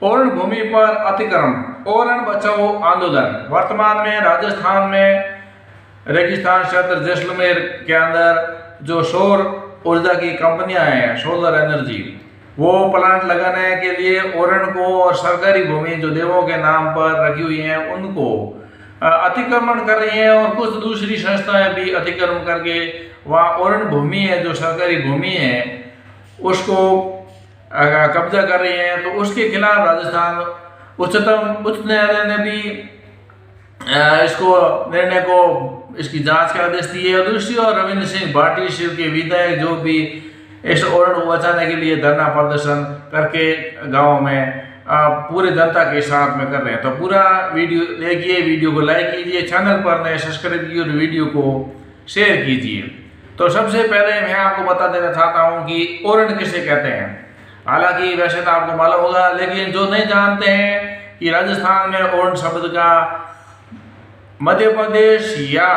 ओरण भूमि पर अतिक्रमण, ओरण बचाओ आंदोलन। वर्तमान में राजस्थान में रेगिस्तान क्षेत्र जैसलमेर के अंदर जो सौर ऊर्जा की कंपनियां हैं, सोलर एनर्जी, वो प्लांट लगाने के लिए ओरण को और सरकारी भूमि जो देवों के नाम पर रखी हुई हैं उनको अतिक्रमण कर रही हैं, और कुछ दूसरी संस्थाएं भी अतिक्रमण करके वहाँ ओरण भूमि है जो सरकारी भूमि है उसको कब्जा कर रही हैं। तो उसके खिलाफ राजस्थान उच्च न्यायालय ने भी इसको निर्णय को इसकी जांच का आदेश दिए। और दूसरी ओर रविंद्र सिंह भाटी शिव के विधायक जो भी इस ओरण को बचाने के लिए धरना प्रदर्शन करके गाँव में पूरे जनता के साथ में कर रहे हैं। तो पूरा वीडियो देखिए, वीडियो को लाइक कीजिए, चैनल पर नए सब्सक्राइब कीजिए और वीडियो को शेयर कीजिए। तो सबसे पहले मैं आपको बता देना चाहता हूँ कि ओरण किसे कहते हैं। हालांकि वैसे तो आपको मालूम होगा, लेकिन जो नहीं जानते हैं कि राजस्थान में ओरण शब्द का मध्य प्रदेश या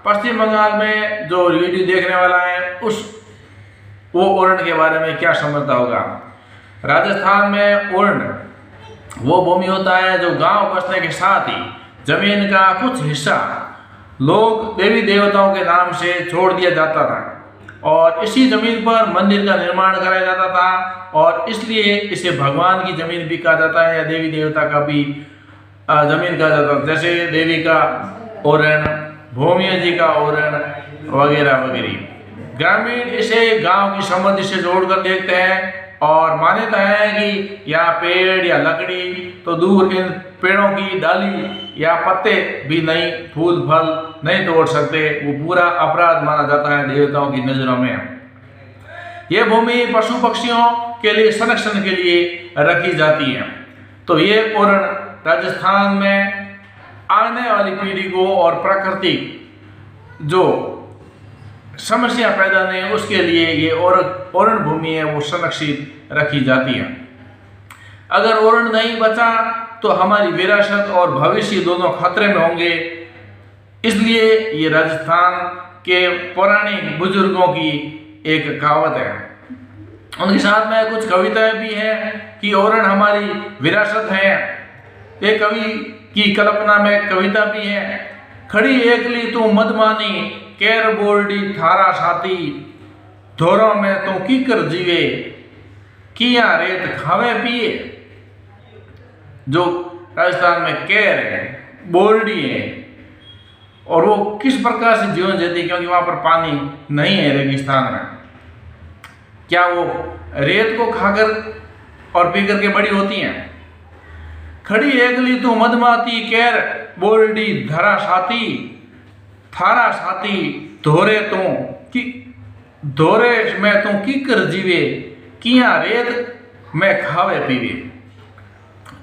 पश्चिम बंगाल में जो वीडियो देखने वाला है वो ओरण के बारे में क्या समझता होगा। राजस्थान में ओरण वो भूमि होता है जो गांव बसने के साथ ही जमीन का कुछ हिस्सा लोग देवी देवताओं के नाम से छोड़ दिया जाता था, और इसी जमीन पर मंदिर का निर्माण कराया जाता था, और इसलिए इसे भगवान की जमीन भी कहा जाता है या देवी देवता का भी जमीन कहा जाता है। जैसे देवी का ओरण, भूमिया जी का ओरण वगैरह वगैरह। ग्रामीण इसे गांव की समृद्धि से जोड़कर देखते हैं और मान्यता है कि या पेड़ या लकड़ी तो दूर, इन पेड़ों की डाली या पत्ते भी नहीं, फूल फल नहीं तोड़ सकते, वो पूरा अपराध माना जाता है देवताओं की नजरों में। ये भूमि पशु पक्षियों के लिए संरक्षण के लिए रखी जाती है। तो ये ओरण राजस्थान में आने वाली पीढ़ी को और प्राकृतिक जो समस्या पैदा नहीं उसके लिए ये ओरण भूमि है वो संरक्षित रखी जाती है। अगर ओरण नहीं बचा तो हमारी विरासत और भविष्य दोनों खतरे में होंगे। इसलिए ये राजस्थान के पौराणिक बुजुर्गों की एक कहावत है। उनके साथ में कुछ कविताएं भी हैं कि ओरण हमारी विरासत है। एक कवि की कल्पना में कविता भी है। खड़ी एकली तू मदमानी, केर बोर्डी थारा साथी, धोरों में तू कीकर जीवे, किया रेत खावे पिए। जो राजस्थान में केर है, बोर्डी है, और वो किस प्रकार से जीवन जीती है, क्योंकि वहां पर पानी नहीं है रेगिस्तान में। क्या वो रेत को खाकर और पीकर के बड़ी होती हैं? खड़ी एकली तू मदमाती, केर बोर्डी धरा साथी, थारा साथी, धोरे में तू कीकर जीवे, किया रेत में खावे पीवे।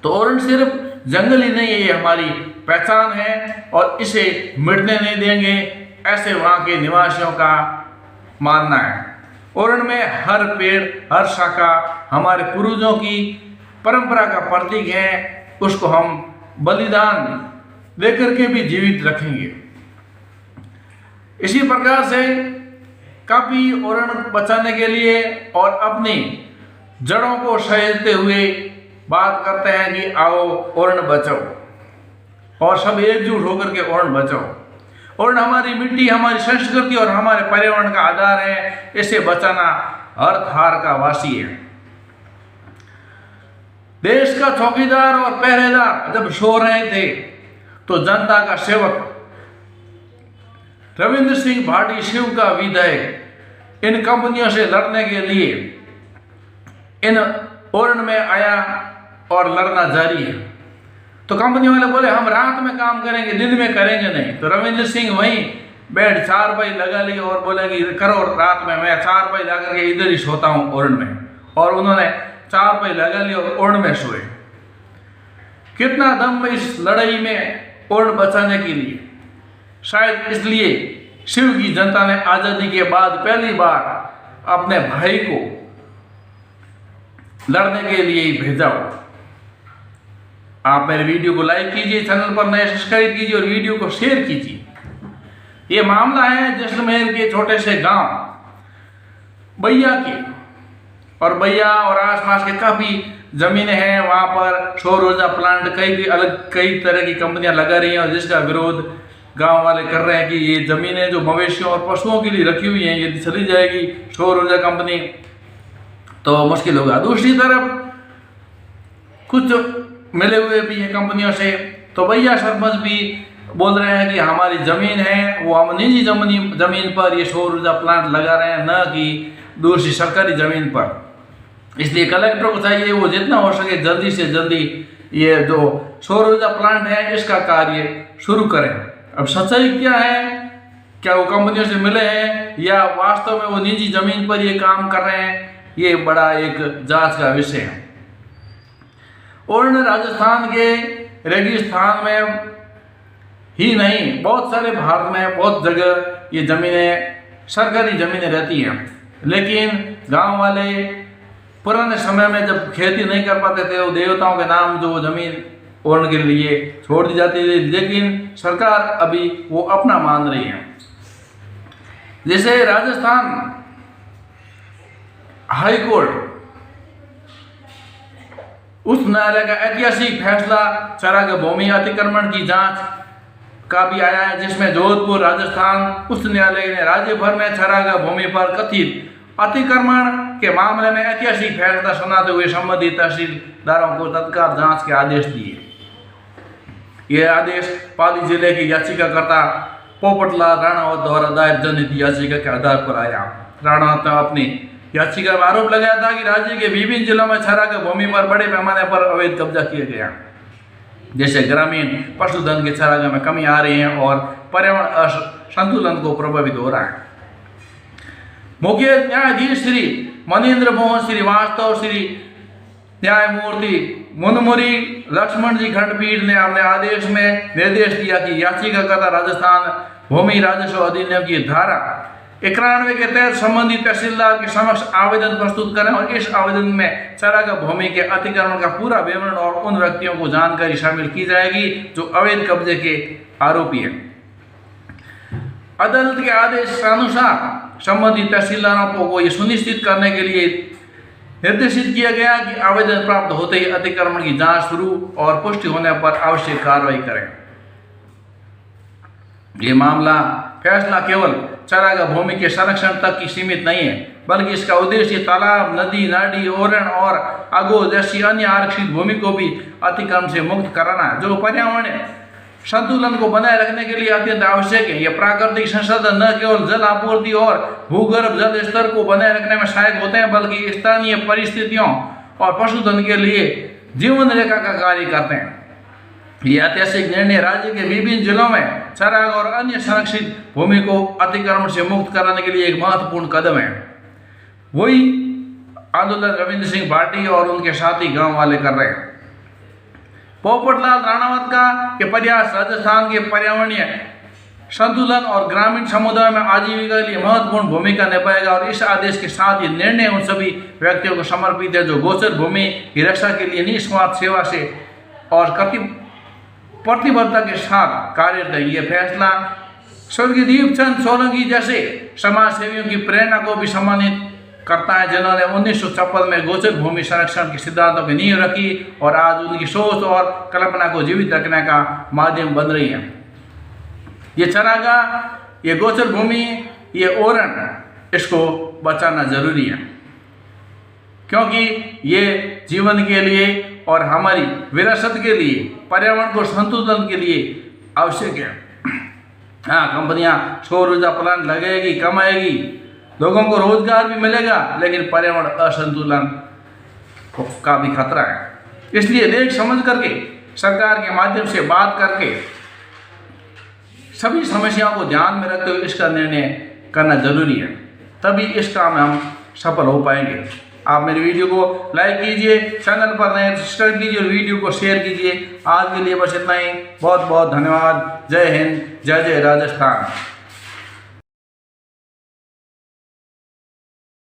तो ओरण सिर्फ जंगल ही नहीं है, ये हमारी पहचान है और इसे मिटने नहीं देंगे, ऐसे वहाँ के निवासियों का मानना है। ओरण में हर पेड़, हर शाखा हमारे पूर्वजों की परंपरा का प्रतीक है। उसको हम बलिदान देकर के भी जीवित रखेंगे। इसी प्रकार से काफी ओरण बचाने के लिए और अपनी जड़ों को सहेजते हुए बात करते हैं कि आओ ओरण बचाओ, और सब एकजुट होकर के ओरण बचाओ। ओरण हमारी मिट्टी, हमारी संस्कृति और हमारे पर्यावरण का आधार है। इसे बचाना हर थार का वासी है। देश का चौकीदार और पहरेदार जब सो रहे थे तो जनता का सेवक रविंद्र सिंह भाटी शिव का विधायक इन कंपनियों से लड़ने के लिए इन ओरण में आया और लड़ना जारी है। तो कंपनी वाले बोले हम रात में काम करेंगे, दिन में करेंगे नहीं। तो रविंद्र सिंह वहीं बेड चारपाई लगा ली और बोले कि करो रात में, मैं चारपाई लगा करके इधर ही सोता हूँ ओरण में। और उन्होंने चारपाई लगा ली और ओरण में सोए। कितना दम इस लड़ाई में ओरण बचाने के लिए। शायद इसलिए शिव की जनता ने आजादी के बाद पहली बार अपने भाई को लड़ने के लिए ही भेजा हो। आप मेरे वीडियो को लाइक कीजिए, चैनल पर नए सब्सक्राइब कीजिए और वीडियो को शेयर कीजिए। ये मामला है जैसलमेर के छोटे से गांव बैया के, और बैया और आसपास के काफी ज़मीनें हैं वहाँ पर सौर ऊर्जा प्लांट कई तरह की कंपनियां लगा रही हैं, और जिसका विरोध गांव वाले कर रहे हैं कि ये ज़मीनें जो मवेशियों और पशुओं के लिए रखी हुई हैं, यदि चली जाएगी सौर ऊर्जा कंपनी तो मुश्किल होगा। दूसरी तरफ कुछ मिले हुए भी हैं कंपनियों से, तो भैया सरपंच भी बोल रहे हैं कि हमारी ज़मीन है, वो हम निजी ज़मीन पर ये सौर ऊर्जा प्लांट लगा रहे हैं, न कि दूसरी सरकारी ज़मीन पर। इसलिए कलेक्टर को चाहिए वो जितना हो सके जल्दी से जल्दी ये जो सौर ऊर्जा प्लांट है इसका कार्य शुरू करें। अब सच्चाई क्या है, क्या वो कंपनियों से मिले हैं या वास्तव में वो निजी ज़मीन पर ये काम कर रहे हैं, ये बड़ा एक जांच का विषय है। और राजस्थान के रेगिस्तान में ही नहीं, बहुत सारे भारत में बहुत जगह ये ज़मीनें सरकारी ज़मीनें रहती हैं, लेकिन गांव वाले पुराने समय में जब खेती नहीं कर पाते थे वो देवताओं के नाम जो ज़मीन ओढ़ने के लिए छोड़ दी जाती थी, लेकिन सरकार अभी वो अपना मान रही है। जैसे राजस्थान हाई कोर्ट उच्च न्यायालय का ऐतिहासिक फैसला चरागाह भूमि अतिक्रमण की जांच का भी आया है, जिसमें जोधपुर राजस्थान उच्च न्यायालय ने राज्य भर में चरागाह भूमि पर कथित अतिक्रमण के मामले में ऐतिहासिक फैसला सुनाते हुए संबंधित तहसीलदारों को तत्काल जांच के आदेश दिए। यह आदेश पाली जिले के याचिकाकर्ता पोपटलाल राणावत द्वारा दायर जनहित याचिका के आधार पर आया। राणावत ने अपनी याचिका में आरोप लगाया था कि राज्य के विभिन्न जिलों में चरागाह भूमि पर बड़े पैमाने पर अवैध कब्जा किया गया, जैसे ग्रामीण पशुधन के चरागाह में कमी आ रही है और पर्यावरण संतुलन को प्रभावित हो रहा है। मुख्य न्यायाधीश श्री मनीन्द्र मोहन श्रीवास्तव, श्री न्यायमूर्ति मुनमुरी लक्ष्मण जी खंडपीठ ने अपने आदेश में निर्देश दिया कि याचिकाकर्ता राजस्थान भूमि राजस्व अधिनियम की धारा 91 के तहत संबंधित तहसीलदार के समक्ष आवेदन प्रस्तुत करें और इस आवेदन में चरागाह भूमि के अतिक्रमण का पूरा विवरण और उन व्यक्तियों को जानकारी शामिल की जाएगी जो अवैध कब्जे के आरोपी हैं। अदालत के आदेश के अनुसार संबंधित तहसीलदारों को ये सुनिश्चित करने के लिए निर्देशित किया गया कि आवेदन प्राप्त होते ही अतिक्रमण की जांच शुरू और पुष्टि होने पर आवश्यक कार्रवाई करें। ये मामला फैसला केवल चरागाह भूमि के संरक्षण तक की सीमित नहीं है, बल्कि इसका उद्देश्य तालाब, नदी, नाडी, ओरण और आगो जैसी अन्य आरक्षित भूमि को भी अतिक्रमण से मुक्त कराना है, जो पर्यावरण संतुलन को बनाए रखने के लिए अत्यंत आवश्यक है। यह प्राकृतिक संसाधन न केवल जल आपूर्ति और भूगर्भ जल स्तर को बनाए रखने में सहायक होते हैं, बल्कि स्थानीय परिस्थितियों और पशुधन के लिए जीवन रेखा का कार्य करते हैं। यह ऐतिहासिक निर्णय राज्य के विभिन्न जिलों में चरागाह और अन्य संरक्षित भूमि को अतिक्रमण से मुक्त कराने के लिए एक महत्वपूर्ण कदम है। वही आंदोलन रविंद्र सिंह भाटी और उनके साथी गांव वाले कर रहे हैं। पोपटलाल राणावत का ये प्रयास राजस्थान के पर्यावरणीय संतुलन और ग्रामीण समुदाय में आजीविका के लिए महत्वपूर्ण भूमिका निभाएगा, और इस आदेश के साथ ये निर्णय उन सभी व्यक्तियों को समर्पित है जो गोचर भूमि की रक्षा के लिए निस्वार्थ सेवा से और प्रतिबद्धता के साथ कार्यरत है। ये फैसला स्वर्गीय दीपचंद सोलंकी जैसे समाज सेवियों की प्रेरणा को भी सम्मानित करता है, जिन्होंने 1956 में गोचर भूमि संरक्षण के सिद्धांतों की नींव रखी और आज उनकी सोच और कल्पना को जीवित रखने का माध्यम बन रही है। ये चरागाह, ये गोचर भूमि, ये ओरण, इसको बचाना जरूरी है, क्योंकि ये जीवन के लिए और हमारी विरासत के लिए, पर्यावरण को संतुलन के लिए आवश्यक है। हाँ, कंपनियां सौर ऊर्जा प्लांट लगेगी, कमाएगी, लोगों को रोजगार भी मिलेगा, लेकिन पर्यावरण असंतुलन का भी खतरा है। इसलिए देख समझ करके सरकार के माध्यम से बात करके सभी समस्याओं को ध्यान में रखते हुए इसका निर्णय करना जरूरी है, तभी इस काम में हम सफल हो पाएंगे। आप मेरी वीडियो को लाइक कीजिए, चैनल पर नए सब्सक्राइब कीजिए और वीडियो को शेयर कीजिए। आज के लिए बस इतना ही। बहुत बहुत धन्यवाद। जय हिंद, जय जय राजस्थान।